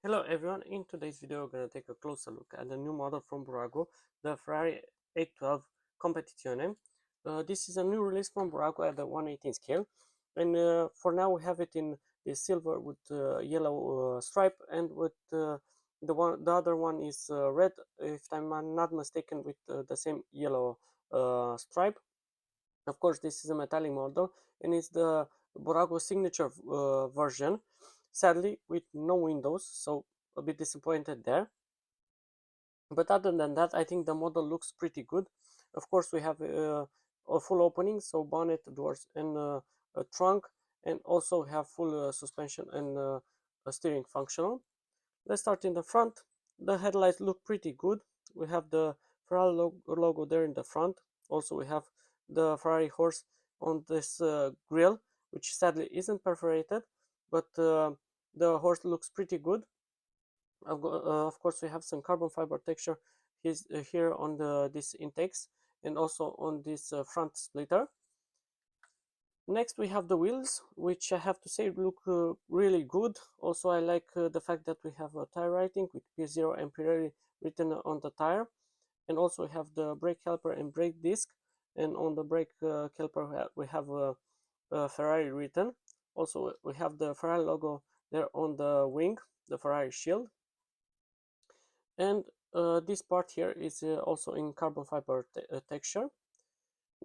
Hello everyone, in today's video we're going to take a closer look at the new model from Bburago, the Ferrari 812 Competizione. This is a new release from Bburago at the 1/18 scale, and for now we have it in the silver with yellow stripe, and with the other one is red, if I'm not mistaken, with the same yellow stripe. Of course, this is a metallic model, and it's the Bburago Signature version, sadly with no windows, so a bit disappointed there. But other than that, I think the model looks pretty good. Of course, we have a full opening, so bonnet, doors, and a trunk, and also have full suspension and a steering functional. Let's start in the front. The headlights look pretty good. We have the Ferrari logo there in the front. Also, we have the Ferrari horse on this grille, which sadly isn't perforated, but the horse looks pretty good. Of course, we have some carbon fiber texture here on these intakes, and also on this front splitter. Next, we have the wheels, which I have to say look really good. Also, I like the fact that we have a tire rating with P0 and Pirelli written on the tire, and also we have the brake caliper and brake disc, and on the brake caliper we have a Ferrari written. Also, we have the Ferrari logo there on the wing, the Ferrari shield. And this part here is also in carbon fiber texture.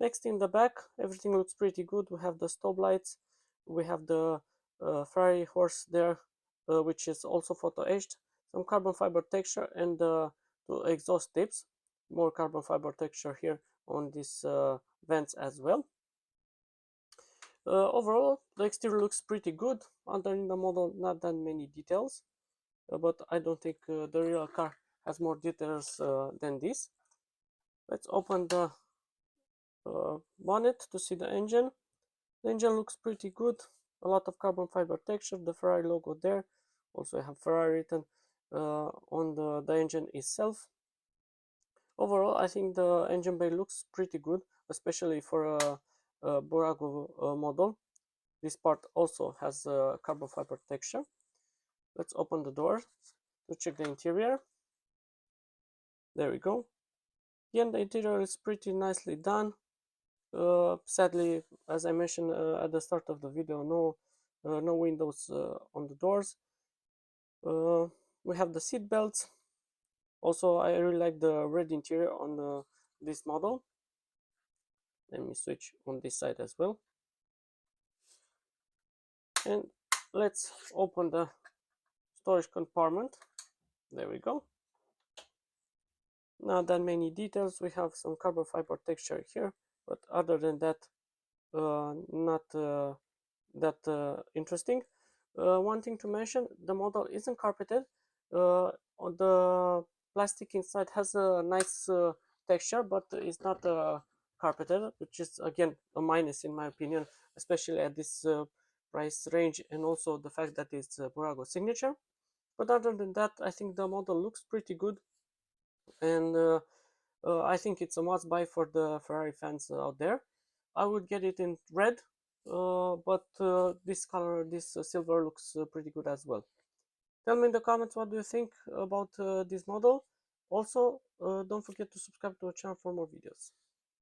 Next, in the back, everything looks pretty good. We have the stop lights, we have the Ferrari horse there, which is also photo etched, some carbon fiber texture, and two exhaust tips, more carbon fiber texture here on these vents as well. Overall, the exterior looks pretty good. Underneath the model, not that many details, but I don't think the real car has more details than this. Let's open the bonnet to see the engine. The engine looks pretty good. A lot of carbon fiber texture, the Ferrari logo there. Also, I have Ferrari written on the engine itself. Overall, I think the engine bay looks pretty good, especially for a Bburago model. This part also has carbon fiber texture. Let's open the door to check the interior. There we go. Again, the interior is pretty nicely done. Sadly, as I mentioned at the start of the video, no windows on the doors. We have the seat belts. Also, I really like the red interior on this model. Let me switch on this side as well. And let's open the storage compartment. There we go. Not that many details. We have some carbon fiber texture here, but other than that, not that interesting. One thing to mention, the model isn't carpeted. On the plastic inside has a nice texture, but it's not carpeted, which is again a minus in my opinion, especially at this price range, and also the fact that it's Bburago Signature. But other than that, I think the model looks pretty good, and I think it's a must buy for the Ferrari fans out there. I would get it in red, but this color, this silver, looks pretty good as well. Tell me in the comments what do you think about this model. Also, don't forget to subscribe to our channel for more videos.